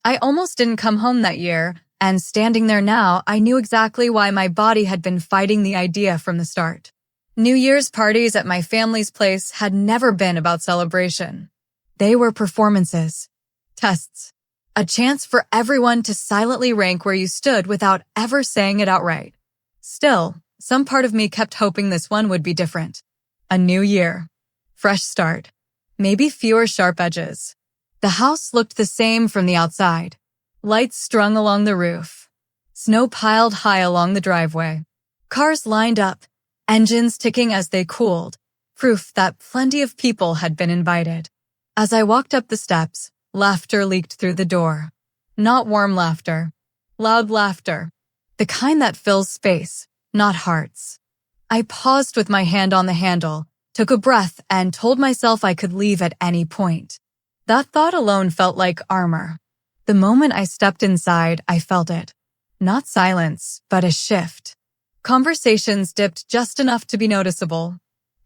I almost didn't come home that year, and standing there now, I knew exactly why my body had been fighting the idea from the start. New Year's parties at my family's place had never been about celebration. They were performances, tests, a chance for everyone to silently rank where you stood without ever saying it outright. Still, some part of me kept hoping this one would be different. A new year. Fresh start. Maybe fewer sharp edges. The house looked the same from the outside. Lights strung along the roof. Snow piled high along the driveway. Cars lined up, engines ticking as they cooled, proof that plenty of people had been invited. As I walked up the steps, laughter leaked through the door. Not warm laughter. Loud laughter. The kind that fills space, not hearts. I paused with my hand on the handle, took a breath, and told myself I could leave at any point. That thought alone felt like armor. The moment I stepped inside, I felt it. Not silence, but a shift. Conversations dipped just enough to be noticeable.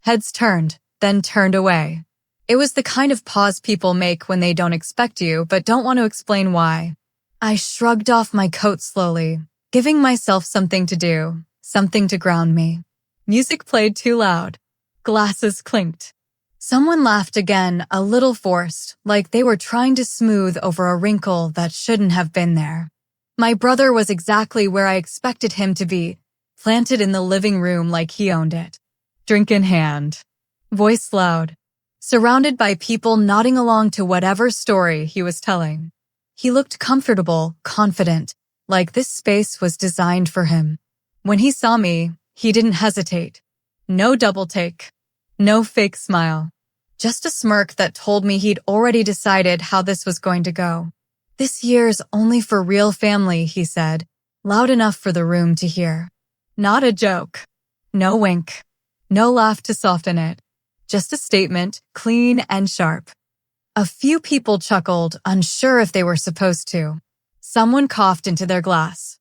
Heads turned, then turned away. It was the kind of pause people make when they don't expect you but don't want to explain why. I shrugged off my coat slowly, giving myself something to do, something to ground me. Music played too loud. Glasses clinked. Someone laughed again, a little forced, like they were trying to smooth over a wrinkle that shouldn't have been there. My brother was exactly where I expected him to be, planted in the living room like he owned it. Drink in hand. Voice loud. Surrounded by people nodding along to whatever story he was telling. He looked comfortable, confident, like this space was designed for him. When he saw me, he didn't hesitate. No double take. No fake smile. Just a smirk that told me he'd already decided how this was going to go. This year's only for real family, he said, loud enough for the room to hear. Not a joke. No wink. No laugh to soften it. Just a statement, clean and sharp. A few people chuckled, unsure if they were supposed to. Someone coughed into their glass.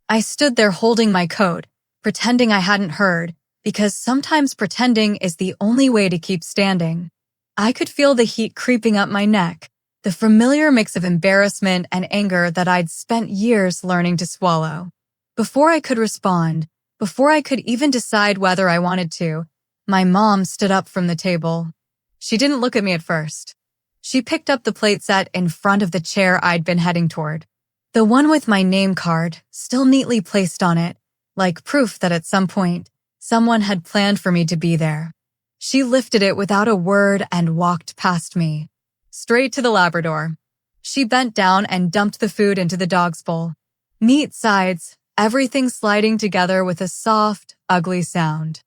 I stood there holding my coat, pretending I hadn't heard, because sometimes pretending is the only way to keep standing. I could feel the heat creeping up my neck, the familiar mix of embarrassment and anger that I'd spent years learning to swallow. Before I could respond, before I could even decide whether I wanted to, my mom stood up from the table. She didn't look at me at first. She picked up the plate set in front of the chair I'd been heading toward. The one with my name card, still neatly placed on it, like proof that at some point, someone had planned for me to be there. She lifted it without a word and walked past me. Straight to the Labrador. She bent down and dumped the food into the dog's bowl. Neat sides, everything sliding together with a soft, ugly sound.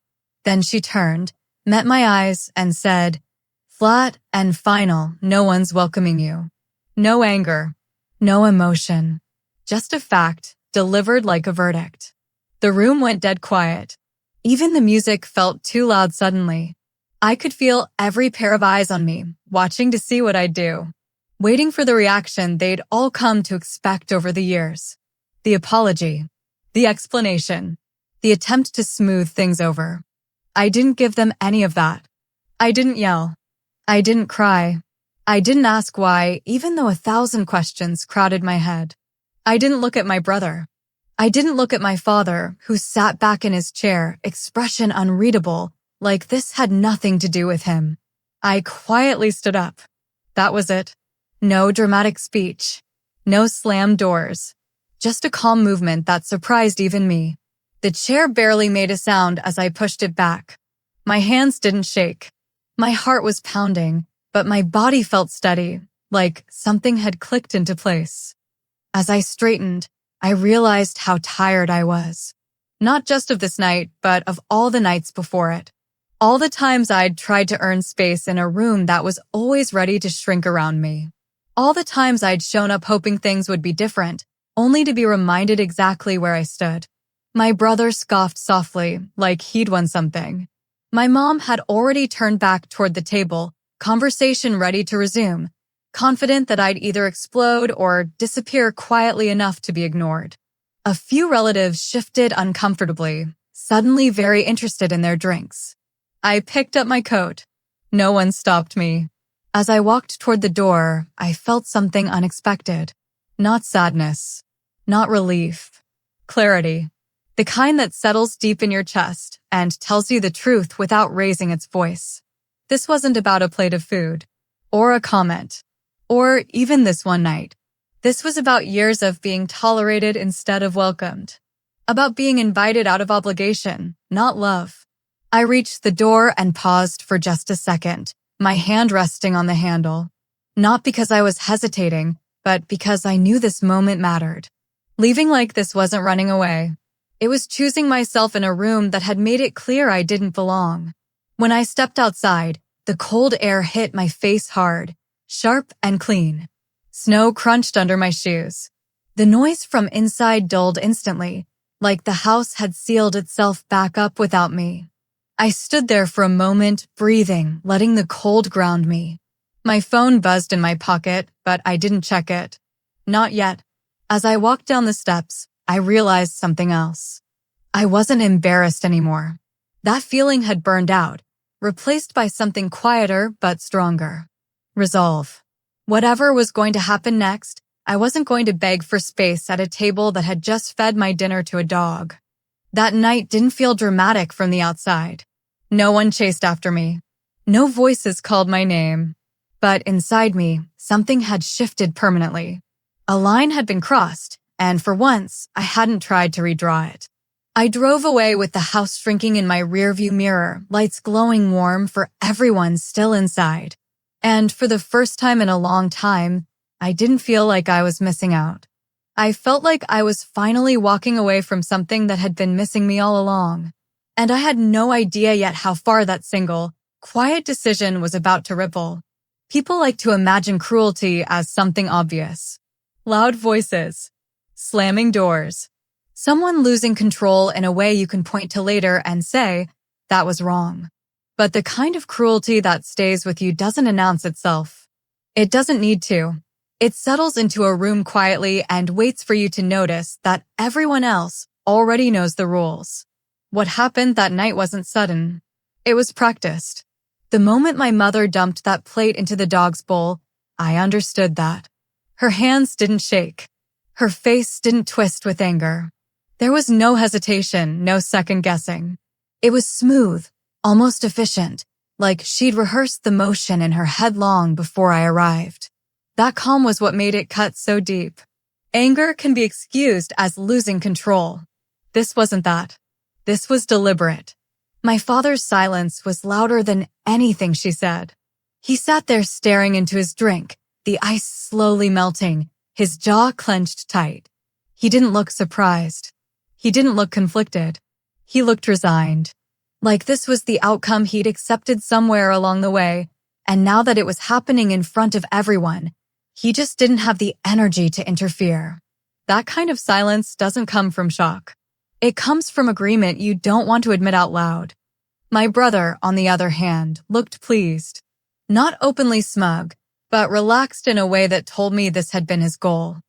Then she turned, met my eyes, and said, flat and final, no one's welcoming you. No anger, no emotion. Just a fact, delivered like a verdict. The room went dead quiet. Even the music felt too loud suddenly. I could feel every pair of eyes on me, watching to see what I'd do. Waiting for the reaction they'd all come to expect over the years. The apology. The explanation. The attempt to smooth things over. I didn't give them any of that. I didn't yell. I didn't cry. I didn't ask why, even though 1,000 questions crowded my head. I didn't look at my brother. I didn't look at my father, who sat back in his chair, expression unreadable, like this had nothing to do with him. I quietly stood up. That was it. No dramatic speech. No slammed doors. Just a calm movement that surprised even me. The chair barely made a sound as I pushed it back. My hands didn't shake. My heart was pounding, but my body felt steady, like something had clicked into place. As I straightened, I realized how tired I was. Not just of this night, but of all the nights before it. All the times I'd tried to earn space in a room that was always ready to shrink around me. All the times I'd shown up hoping things would be different, only to be reminded exactly where I stood. My brother scoffed softly, like he'd won something. My mom had already turned back toward the table, conversation ready to resume, confident that I'd either explode or disappear quietly enough to be ignored. A few relatives shifted uncomfortably, suddenly very interested in their drinks. I picked up my coat. No one stopped me. As I walked toward the door, I felt something unexpected. Not sadness. Not relief. Clarity. The kind that settles deep in your chest and tells you the truth without raising its voice. This wasn't about a plate of food, or a comment, or even this one night. This was about years of being tolerated instead of welcomed. About being invited out of obligation, not love. I reached the door and paused for just a second, my hand resting on the handle. Not because I was hesitating, but because I knew this moment mattered. Leaving like this wasn't running away. It was choosing myself in a room that had made it clear I didn't belong. When I stepped outside, the cold air hit my face hard, sharp and clean. Snow crunched under my shoes. The noise from inside dulled instantly, like the house had sealed itself back up without me. I stood there for a moment, breathing, letting the cold ground me. My phone buzzed in my pocket, but I didn't check it. Not yet. As I walked down the steps, I realized something else. I wasn't embarrassed anymore. That feeling had burned out, replaced by something quieter but stronger. Resolve. Whatever was going to happen next, I wasn't going to beg for space at a table that had just fed my dinner to a dog. That night didn't feel dramatic from the outside. No one chased after me. No voices called my name. But inside me, something had shifted permanently. A line had been crossed, and for once, I hadn't tried to redraw it. I drove away with the house shrinking in my rearview mirror, lights glowing warm for everyone still inside. And for the first time in a long time, I didn't feel like I was missing out. I felt like I was finally walking away from something that had been missing me all along. And I had no idea yet how far that single, quiet decision was about to ripple. People like to imagine cruelty as something obvious. Loud voices. Slamming doors. Someone losing control in a way you can point to later and say, that was wrong. But the kind of cruelty that stays with you doesn't announce itself. It doesn't need to. It settles into a room quietly and waits for you to notice that everyone else already knows the rules. What happened that night wasn't sudden. It was practiced. The moment my mother dumped that plate into the dog's bowl, I understood that. Her hands didn't shake. Her face didn't twist with anger. There was no hesitation, no second guessing. It was smooth, almost efficient, like she'd rehearsed the motion in her head long before I arrived. That calm was what made it cut so deep. Anger can be excused as losing control. This wasn't that. This was deliberate. My father's silence was louder than anything she said. He sat there staring into his drink, the ice slowly melting, his jaw clenched tight. He didn't look surprised. He didn't look conflicted. He looked resigned. Like this was the outcome he'd accepted somewhere along the way, and now that it was happening in front of everyone, he just didn't have the energy to interfere. That kind of silence doesn't come from shock. It comes from agreement you don't want to admit out loud. My brother, on the other hand, looked pleased. Not openly smug, but relaxed in a way that told me this had been his goal.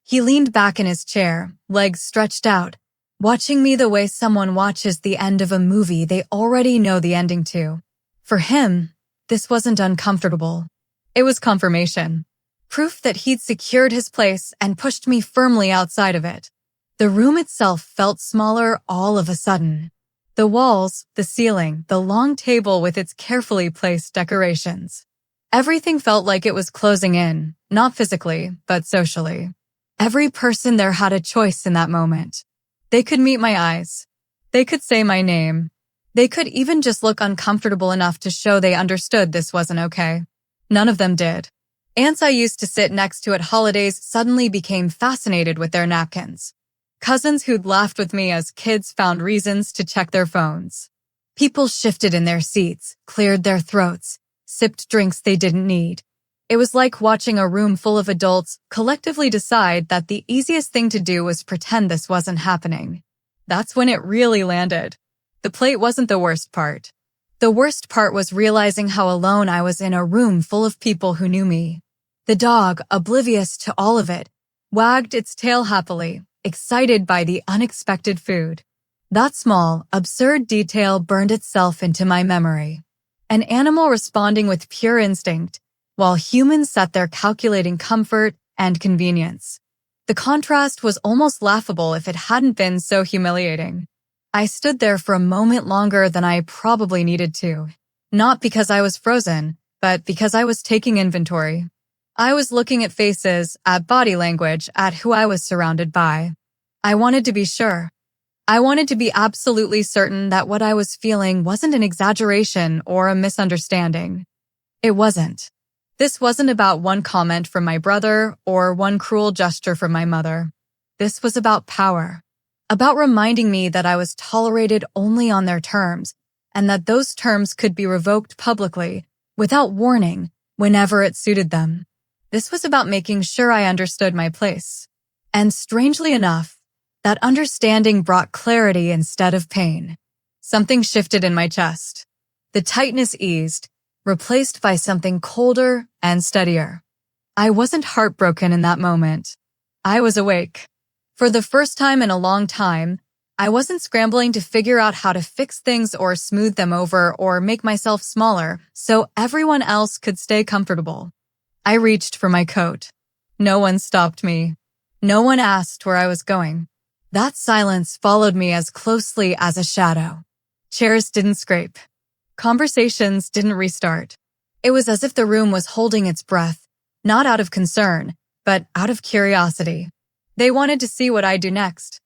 He leaned back in his chair, legs stretched out, watching me the way someone watches the end of a movie they already know the ending to. For him, this wasn't uncomfortable. It was confirmation. Proof that he'd secured his place and pushed me firmly outside of it. The room itself felt smaller all of a sudden. The walls, the ceiling, the long table with its carefully placed decorations. Everything felt like it was closing in, not physically, but socially. Every person there had a choice in that moment. They could meet my eyes. They could say my name. They could even just look uncomfortable enough to show they understood this wasn't okay. None of them did. Aunts I used to sit next to at holidays suddenly became fascinated with their napkins. Cousins who'd laughed with me as kids found reasons to check their phones. People shifted in their seats, cleared their throats, sipped drinks they didn't need. It was like watching a room full of adults collectively decide that the easiest thing to do was pretend this wasn't happening. That's when it really landed. The plate wasn't the worst part. The worst part was realizing how alone I was in a room full of people who knew me. The dog, oblivious to all of it, wagged its tail happily, excited by the unexpected food. That small, absurd detail burned itself into my memory. An animal responding with pure instinct, while humans sat there calculating comfort and convenience. The contrast was almost laughable if it hadn't been so humiliating. I stood there for a moment longer than I probably needed to. Not because I was frozen, but because I was taking inventory. I was looking at faces, at body language, at who I was surrounded by. I wanted to be sure. I wanted to be absolutely certain that what I was feeling wasn't an exaggeration or a misunderstanding. It wasn't. This wasn't about one comment from my brother or one cruel gesture from my mother. This was about power. About reminding me that I was tolerated only on their terms, and that those terms could be revoked publicly, without warning, whenever it suited them. This was about making sure I understood my place. And strangely enough, that understanding brought clarity instead of pain. Something shifted in my chest. The tightness eased, replaced by something colder and steadier. I wasn't heartbroken in that moment. I was awake. For the first time in a long time, I wasn't scrambling to figure out how to fix things or smooth them over or make myself smaller so everyone else could stay comfortable. I reached for my coat. No one stopped me. No one asked where I was going. That silence followed me as closely as a shadow. Chairs didn't scrape. Conversations didn't restart. It was as if the room was holding its breath, not out of concern, but out of curiosity. They wanted to see what I'd do next.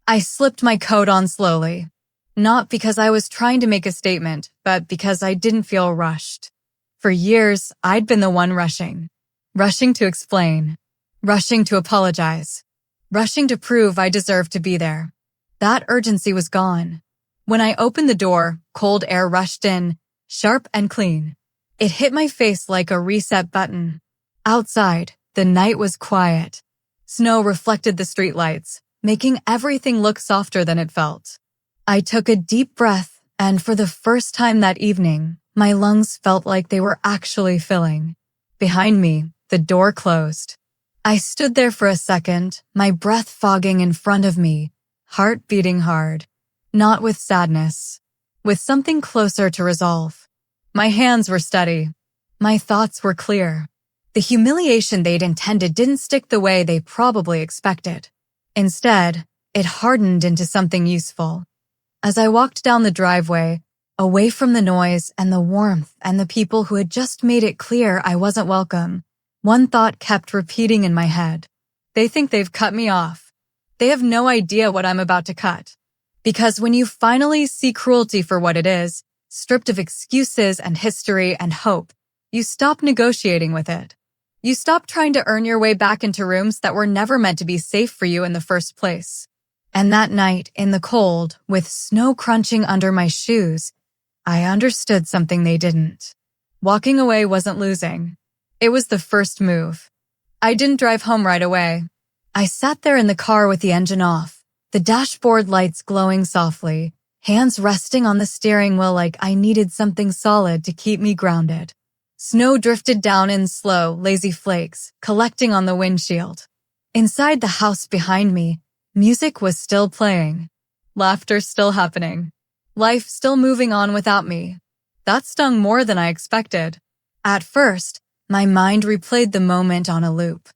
I slipped my coat on slowly. Not because I was trying to make a statement, but because I didn't feel rushed. For years, I'd been the one rushing. Rushing to explain. Rushing to apologize. Rushing to prove I deserved to be there. That urgency was gone. When I opened the door, cold air rushed in, sharp and clean. It hit my face like a reset button. Outside, the night was quiet. Snow reflected the streetlights, making everything look softer than it felt. I took a deep breath, and for the first time that evening, my lungs felt like they were actually filling. Behind me, the door closed. I stood there for a second, my breath fogging in front of me, heart beating hard. Not with sadness, with something closer to resolve. My hands were steady. My thoughts were clear. The humiliation they'd intended didn't stick the way they probably expected. Instead, it hardened into something useful. As I walked down the driveway, away from the noise and the warmth and the people who had just made it clear I wasn't welcome, one thought kept repeating in my head. They think they've cut me off. They have no idea what I'm about to cut. Because when you finally see cruelty for what it is, stripped of excuses and history and hope, you stop negotiating with it. You stop trying to earn your way back into rooms that were never meant to be safe for you in the first place. And that night, in the cold, with snow crunching under my shoes, I understood something they didn't. Walking away wasn't losing. It was the first move. I didn't drive home right away. I sat there in the car with the engine off, the dashboard lights glowing softly, hands resting on the steering wheel like I needed something solid to keep me grounded. Snow drifted down in slow, lazy flakes, collecting on the windshield. Inside the house behind me, music was still playing. Laughter still happening. Life still moving on without me. That stung more than I expected. At first, my mind replayed the moment on a loop.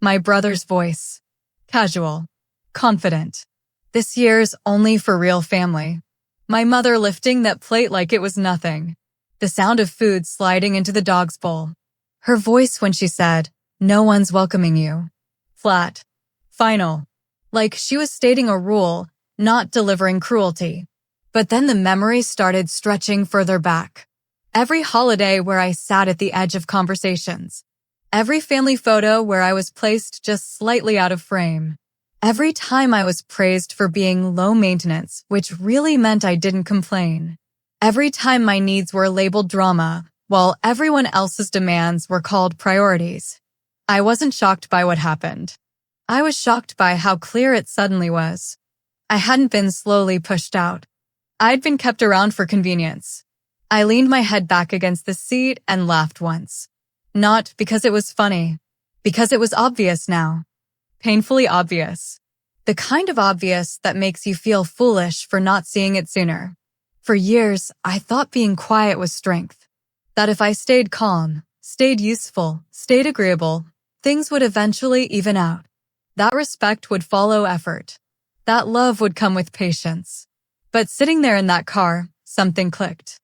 My brother's voice. Casual. Confident. This year's only for real family. My mother lifting that plate like it was nothing. The sound of food sliding into the dog's bowl. Her voice when she said, "No one's welcoming you." Flat. Final. Like she was stating a rule, not delivering cruelty. But then the memories started stretching further back. Every holiday where I sat at the edge of conversations. Every family photo where I was placed just slightly out of frame. Every time I was praised for being low maintenance, which really meant I didn't complain. Every time my needs were labeled drama, while everyone else's demands were called priorities. I wasn't shocked by what happened. I was shocked by how clear it suddenly was. I hadn't been slowly pushed out. I'd been kept around for convenience. I leaned my head back against the seat and laughed once. Not because it was funny, because it was obvious now. Painfully obvious. The kind of obvious that makes you feel foolish for not seeing it sooner. For years, I thought being quiet was strength. That if I stayed calm, stayed useful, stayed agreeable, things would eventually even out. That respect would follow effort. That love would come with patience. But sitting there in that car, something clicked.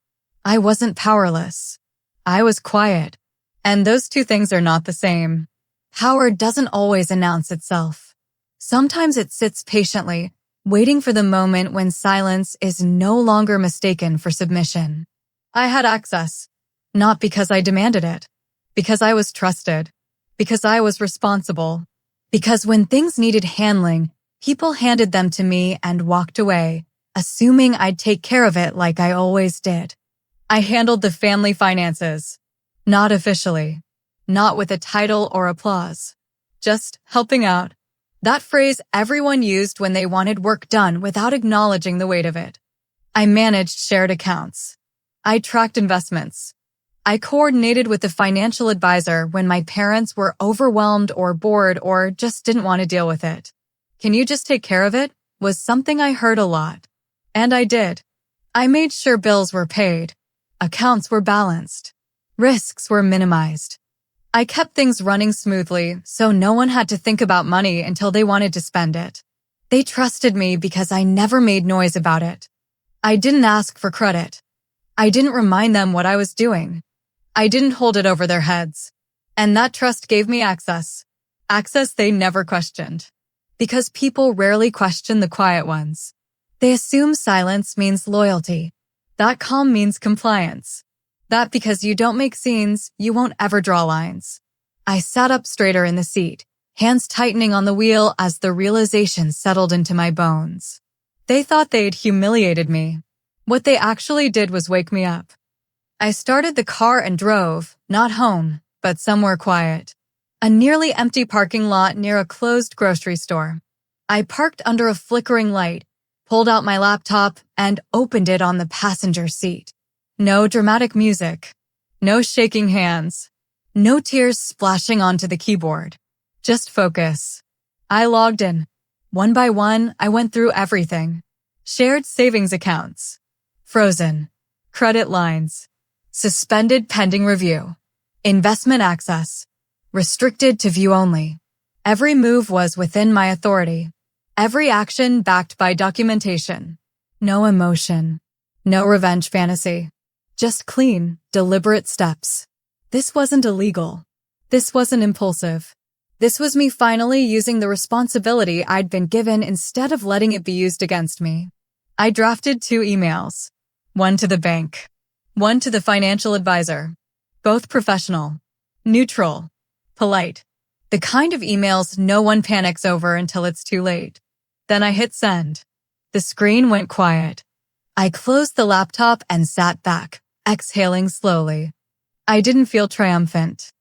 I wasn't powerless. I was quiet. And those two things are not the same. Power doesn't always announce itself. Sometimes it sits patiently, waiting for the moment when silence is no longer mistaken for submission. I had access, not because I demanded it, because I was trusted, because I was responsible, because when things needed handling, people handed them to me and walked away, assuming I'd take care of it like I always did. I handled the family finances, not officially, not with a title or applause, just helping out. That phrase everyone used when they wanted work done without acknowledging the weight of it. I managed shared accounts. I tracked investments. I coordinated with the financial advisor when my parents were overwhelmed or bored or just didn't want to deal with it. Can you just take care of it? Was something I heard a lot. And I did. I made sure bills were paid. Accounts were balanced. Risks were minimized. I kept things running smoothly so no one had to think about money until they wanted to spend it. They trusted me because I never made noise about it. I didn't ask for credit. I didn't remind them what I was doing. I didn't hold it over their heads. And that trust gave me access. Access they never questioned. Because people rarely question the quiet ones. They assume silence means loyalty. That calm means compliance. That because you don't make scenes, you won't ever draw lines. I sat up straighter in the seat, hands tightening on the wheel as the realization settled into my bones. They thought they'd humiliated me. What they actually did was wake me up. I started the car and drove, not home, but somewhere quiet. A nearly empty parking lot near a closed grocery store. I parked under a flickering light, pulled out my laptop, and opened it on the passenger seat. No dramatic music. No shaking hands. No tears splashing onto the keyboard. Just focus. I logged in. One by one, I went through everything. Shared savings accounts. Frozen. Credit lines. Suspended pending review. Investment access. Restricted to view only. Every move was within my authority. Every action backed by documentation. No emotion. No revenge fantasy. Just clean, deliberate steps. This wasn't illegal. This wasn't impulsive. This was me finally using the responsibility I'd been given instead of letting it be used against me. I drafted 2 emails. One to the bank. One to the financial advisor. Both professional. Neutral. Polite. The kind of emails no one panics over until it's too late. Then I hit send. The screen went quiet. I closed the laptop and sat back, exhaling slowly. I didn't feel triumphant.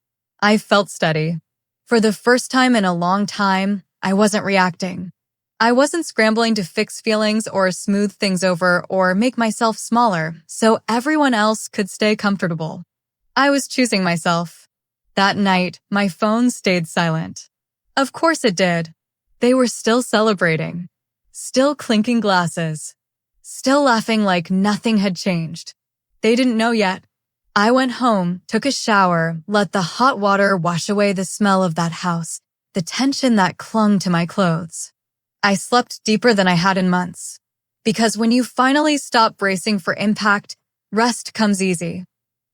I felt steady. For the first time in a long time, I wasn't reacting. I wasn't scrambling to fix feelings or smooth things over or make myself smaller so everyone else could stay comfortable. I was choosing myself. That night, my phone stayed silent. Of course it did. They were still celebrating. Still clinking glasses. Still laughing like nothing had changed. They didn't know yet. I went home, took a shower, let the hot water wash away the smell of that house, the tension that clung to my clothes. I slept deeper than I had in months. Because when you finally stop bracing for impact, rest comes easy.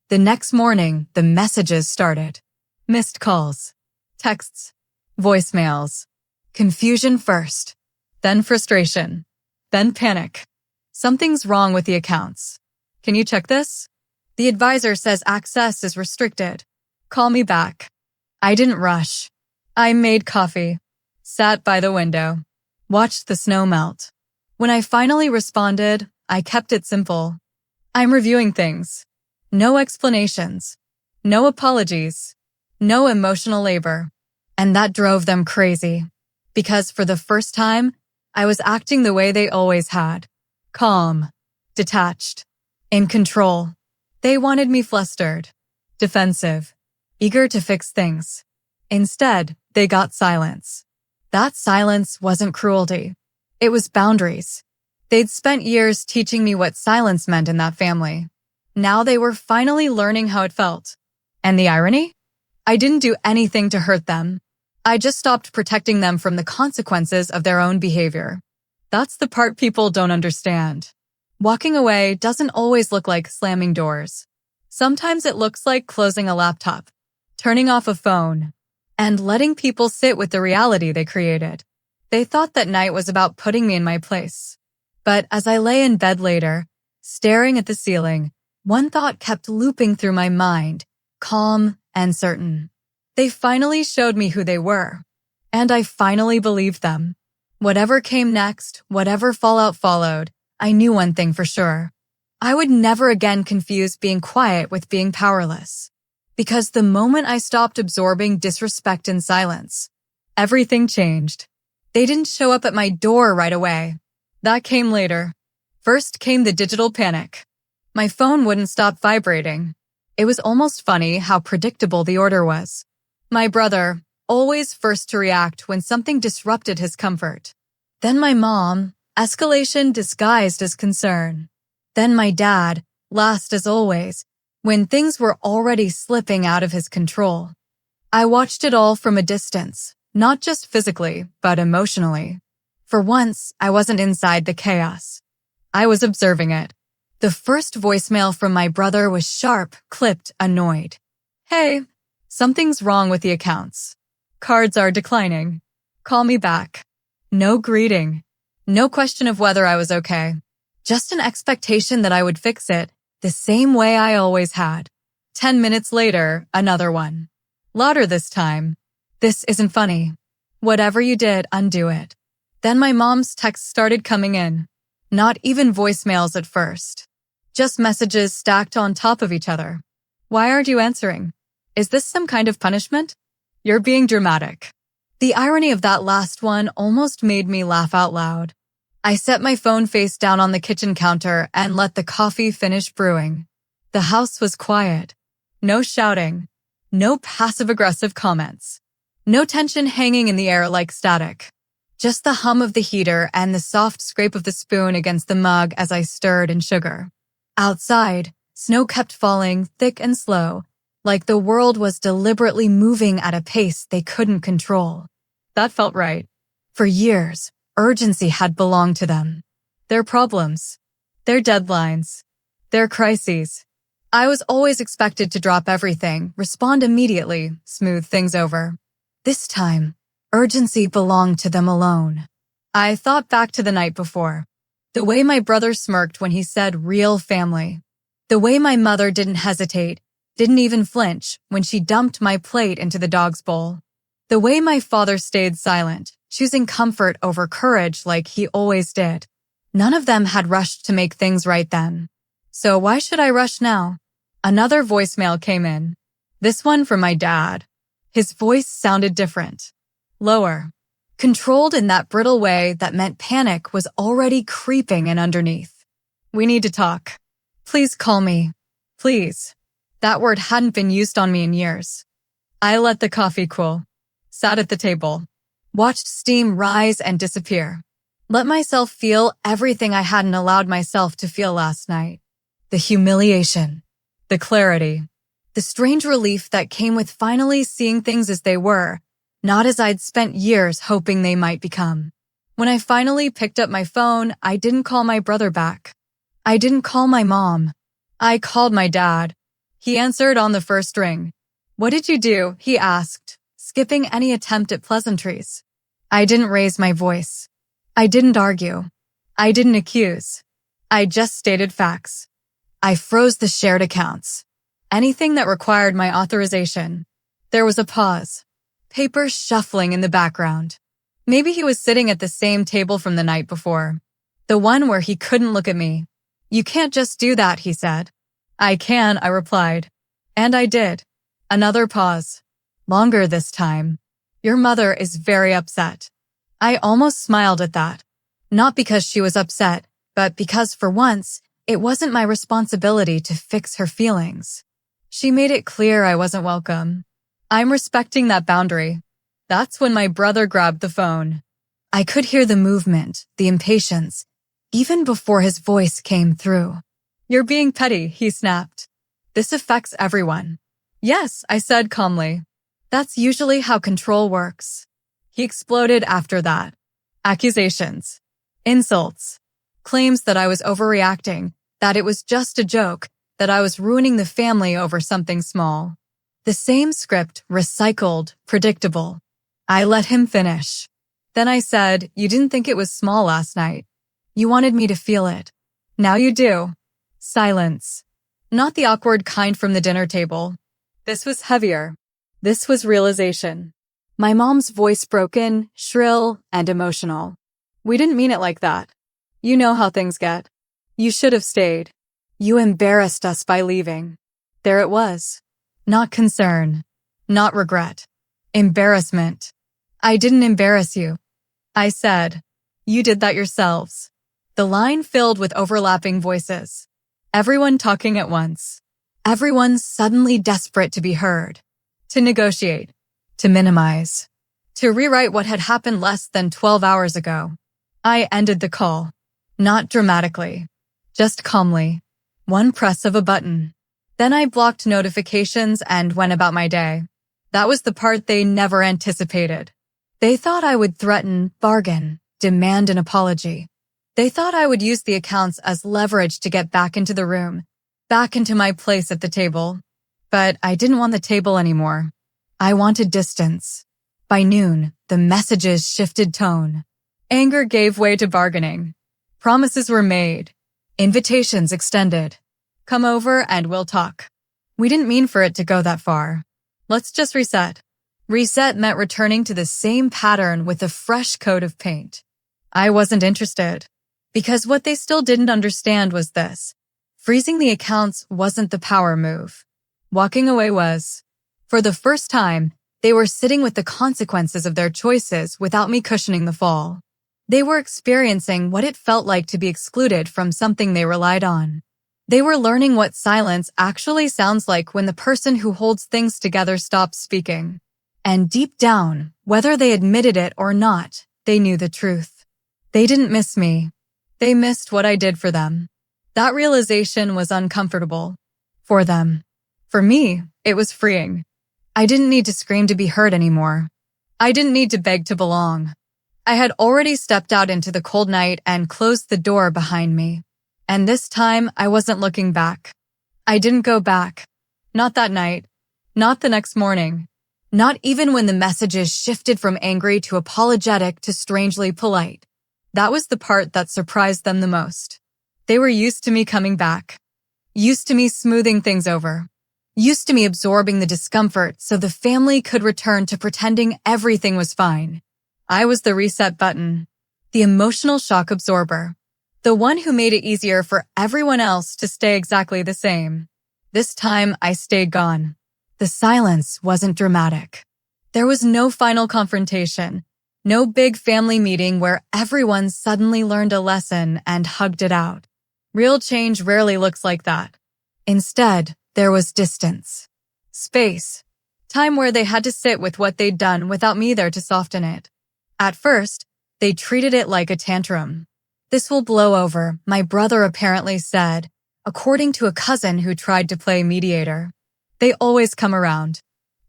The next morning, the messages started. Missed calls, texts, voicemails. Confusion first, then frustration, then panic. Something's wrong with the accounts. Can you check this? The advisor says access is restricted. Call me back. I didn't rush. I made coffee, sat by the window, watched the snow melt. When I finally responded, I kept it simple. I'm reviewing things. No explanations. No apologies. No emotional labor. And that drove them crazy. Because for the first time, I was acting the way they always had. Calm. Detached. In control. They wanted me flustered. Defensive. Eager to fix things. Instead, they got silence. That silence wasn't cruelty. It was boundaries. They'd spent years teaching me what silence meant in that family. Now they were finally learning how it felt. And the irony? I didn't do anything to hurt them. I just stopped protecting them from the consequences of their own behavior. That's the part people don't understand. Walking away doesn't always look like slamming doors. Sometimes it looks like closing a laptop, turning off a phone, and letting people sit with the reality they created. They thought that night was about putting me in my place. But as I lay in bed later, staring at the ceiling, one thought kept looping through my mind, calm and certain. They finally showed me who they were, and I finally believed them. Whatever came next, whatever fallout followed, I knew one thing for sure. I would never again confuse being quiet with being powerless. Because the moment I stopped absorbing disrespect in silence, everything changed. They didn't show up at my door right away. That came later. First came the digital panic. My phone wouldn't stop vibrating. It was almost funny how predictable the order was. My brother, always first to react when something disrupted his comfort. Then my mom, escalation disguised as concern. Then my dad, last as always, when things were already slipping out of his control. I watched it all from a distance, not just physically, but emotionally. For once, I wasn't inside the chaos. I was observing it. The first voicemail from my brother was sharp, clipped, annoyed. Hey, something's wrong with the accounts. Cards are declining. Call me back. No greeting. No question of whether I was okay. Just an expectation that I would fix it the same way I always had. 10 minutes later, another one. Louder this time. This isn't funny. Whatever you did, undo it. Then my mom's texts started coming in. Not even voicemails at first. Just messages stacked on top of each other. Why aren't you answering? Is this some kind of punishment? You're being dramatic. The irony of that last one almost made me laugh out loud. I set my phone face down on the kitchen counter and let the coffee finish brewing. The house was quiet. No shouting. No passive-aggressive comments. No tension hanging in the air like static. Just the hum of the heater and the soft scrape of the spoon against the mug as I stirred in sugar. Outside, snow kept falling thick and slow, like the world was deliberately moving at a pace they couldn't control. That felt right. For years, urgency had belonged to them. Their problems, their deadlines, their crises. I was always expected to drop everything, respond immediately, smooth things over. This time, urgency belonged to them alone. I thought back to the night before. The way my brother smirked when he said real family. The way my mother didn't hesitate, didn't even flinch when she dumped my plate into the dog's bowl. The way my father stayed silent, choosing comfort over courage like he always did. None of them had rushed to make things right then. So why should I rush now? Another voicemail came in. This one from my dad. His voice sounded different. Lower. Controlled in that brittle way that meant panic was already creeping in underneath. We need to talk. Please call me. Please. That word hadn't been used on me in years. I let the coffee cool. Sat at the table. Watched steam rise and disappear. Let myself feel everything I hadn't allowed myself to feel last night. The humiliation. The clarity. The strange relief that came with finally seeing things as they were, not as I'd spent years hoping they might become. When I finally picked up my phone, I didn't call my brother back. I didn't call my mom. I called my dad. He answered on the first ring. What did you do? He asked, skipping any attempt at pleasantries. I didn't raise my voice. I didn't argue. I didn't accuse. I just stated facts. I froze the shared accounts. Anything that required my authorization. There was a pause. Papers shuffling in the background. Maybe he was sitting at the same table from the night before. The one where he couldn't look at me. You can't just do that, he said. I can, I replied. And I did. Another pause. Longer this time. Your mother is very upset. I almost smiled at that. Not because she was upset, but because for once, it wasn't my responsibility to fix her feelings. She made it clear I wasn't welcome. I'm respecting that boundary. That's when my brother grabbed the phone. I could hear the movement, the impatience, even before his voice came through. You're being petty, he snapped. This affects everyone. Yes, I said calmly. That's usually how control works. He exploded after that. Accusations, insults, claims that I was overreacting, that it was just a joke, that I was ruining the family over something small. The same script, recycled, predictable. I let him finish. Then I said, "You didn't think it was small last night. You wanted me to feel it. Now you do." Silence. Not the awkward kind from the dinner table. This was heavier. This was realization. My mom's voice broken, shrill, and emotional. "We didn't mean it like that. You know how things get. You should have stayed. You embarrassed us by leaving." There it was. Not concern. Not regret. Embarrassment. "I didn't embarrass you," I said. "You did that yourselves." The line filled with overlapping voices. Everyone talking at once. Everyone suddenly desperate to be heard. To negotiate. To minimize. To rewrite what had happened less than 12 hours ago. I ended the call. Not dramatically. Just calmly. One press of a button. Then I blocked notifications and went about my day. That was the part they never anticipated. They thought I would threaten, bargain, demand an apology. They thought I would use the accounts as leverage to get back into the room, back into my place at the table. But I didn't want the table anymore. I wanted distance. By noon, the messages shifted tone. Anger gave way to bargaining. Promises were made. Invitations extended. "Come over and we'll talk." We didn't mean for it to go that far. Let's just reset. Reset meant returning to the same pattern with a fresh coat of paint. I wasn't interested. Because what they still didn't understand was this. Freezing the accounts wasn't the power move. Walking away was. For the first time, they were sitting with the consequences of their choices without me cushioning the fall. They were experiencing what it felt like to be excluded from something they relied on. They were learning what silence actually sounds like when the person who holds things together stops speaking. And deep down, whether they admitted it or not, they knew the truth. They didn't miss me. They missed what I did for them. That realization was uncomfortable. For them. For me, it was freeing. I didn't need to scream to be heard anymore. I didn't need to beg to belong. I had already stepped out into the cold night and closed the door behind me. And this time, I wasn't looking back. I didn't go back. Not that night. Not the next morning. Not even when the messages shifted from angry to apologetic to strangely polite. That was the part that surprised them the most. They were used to me coming back. Used to me smoothing things over. Used to me absorbing the discomfort so the family could return to pretending everything was fine. I was the reset button. The emotional shock absorber. The one who made it easier for everyone else to stay exactly the same. This time, I stayed gone. The silence wasn't dramatic. There was no final confrontation. No big family meeting where everyone suddenly learned a lesson and hugged it out. Real change rarely looks like that. Instead, there was distance. Space. Time where they had to sit with what they'd done without me there to soften it. At first, they treated it like a tantrum. "This will blow over," my brother apparently said, according to a cousin who tried to play mediator. They always come around.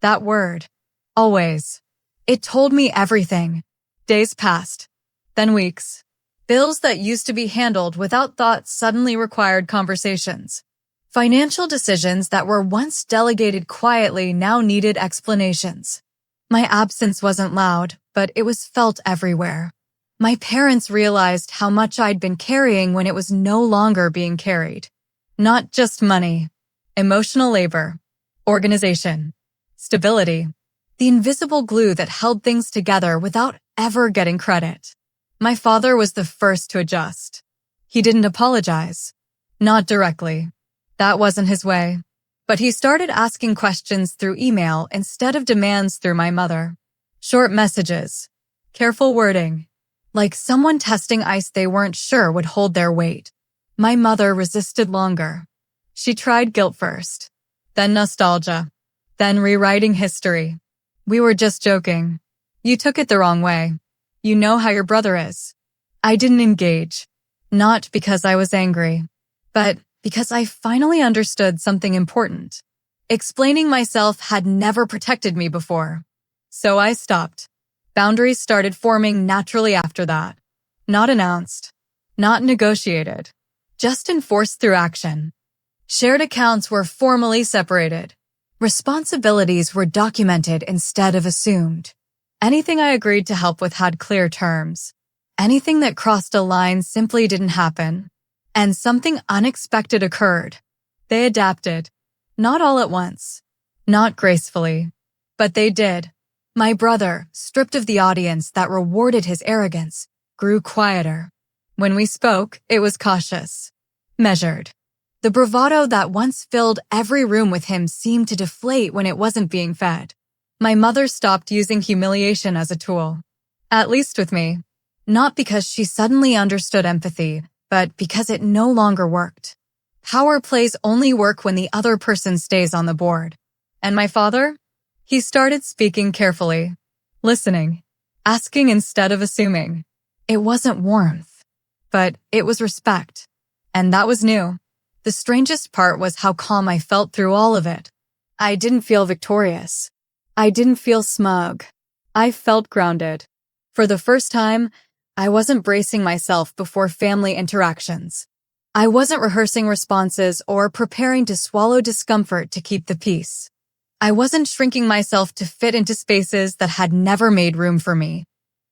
That word. Always. It told me everything. Days passed. Then weeks. Bills that used to be handled without thought suddenly required conversations. Financial decisions that were once delegated quietly now needed explanations. My absence wasn't loud, but it was felt everywhere. My parents realized how much I'd been carrying when it was no longer being carried. Not just money. Emotional labor. Organization. Stability. The invisible glue that held things together without ever getting credit. My father was the first to adjust. He didn't apologize. Not directly. That wasn't his way. But he started asking questions through email instead of demands through my mother. Short messages. Careful wording. Like someone testing ice they weren't sure would hold their weight. My mother resisted longer. She tried guilt first. Then nostalgia. Then rewriting history. "We were just joking. You took it the wrong way. You know how your brother is." I didn't engage. Not because I was angry, but because I finally understood something important. Explaining myself had never protected me before. So I stopped. Boundaries started forming naturally after that. Not announced. Not negotiated. Just enforced through action. Shared accounts were formally separated. Responsibilities were documented instead of assumed. Anything I agreed to help with had clear terms. Anything that crossed a line simply didn't happen. And something unexpected occurred. They adapted. Not all at once. Not gracefully. But they did. My brother, stripped of the audience that rewarded his arrogance, grew quieter. When we spoke, it was cautious. Measured. The bravado that once filled every room with him seemed to deflate when it wasn't being fed. My mother stopped using humiliation as a tool. At least with me. Not because she suddenly understood empathy, but because it no longer worked. Power plays only work when the other person stays on the board. And my father? He started speaking carefully. Listening. Asking instead of assuming. It wasn't warmth. But it was respect. And that was new. The strangest part was how calm I felt through all of it. I didn't feel victorious. I didn't feel smug. I felt grounded. For the first time, I wasn't bracing myself before family interactions. I wasn't rehearsing responses or preparing to swallow discomfort to keep the peace. I wasn't shrinking myself to fit into spaces that had never made room for me.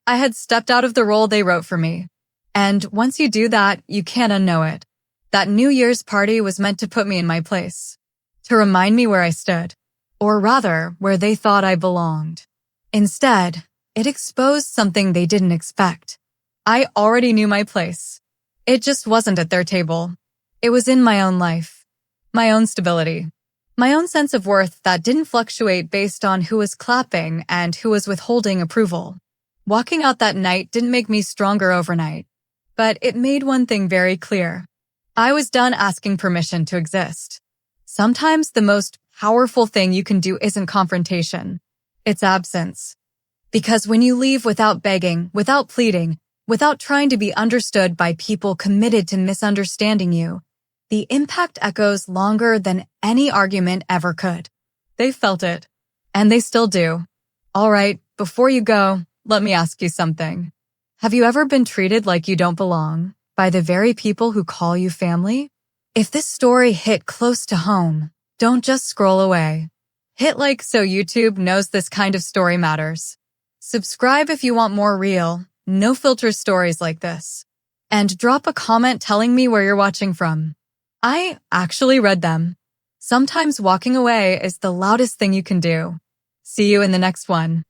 I had stepped out of the role they wrote for me. And once you do that, you can't unknow it. That New Year's party was meant to put me in my place. To remind me where I stood. Or rather, where they thought I belonged. Instead, it exposed something they didn't expect. I already knew my place. It just wasn't at their table. It was in my own life. My own stability. My own sense of worth that didn't fluctuate based on who was clapping and who was withholding approval. Walking out that night didn't make me stronger overnight. But it made one thing very clear. I was done asking permission to exist. Sometimes the most powerful thing you can do isn't confrontation. It's absence. Because when you leave without begging, without pleading, without trying to be understood by people committed to misunderstanding you, the impact echoes longer than any argument ever could. They felt it. And they still do. All right, before you go, let me ask you something. Have you ever been treated like you don't belong by the very people who call you family? If this story hit close to home, don't just scroll away. Hit like so YouTube knows this kind of story matters. Subscribe if you want more real, no-filter stories like this. And drop a comment telling me where you're watching from. I actually read them. Sometimes walking away is the loudest thing you can do. See you in the next one.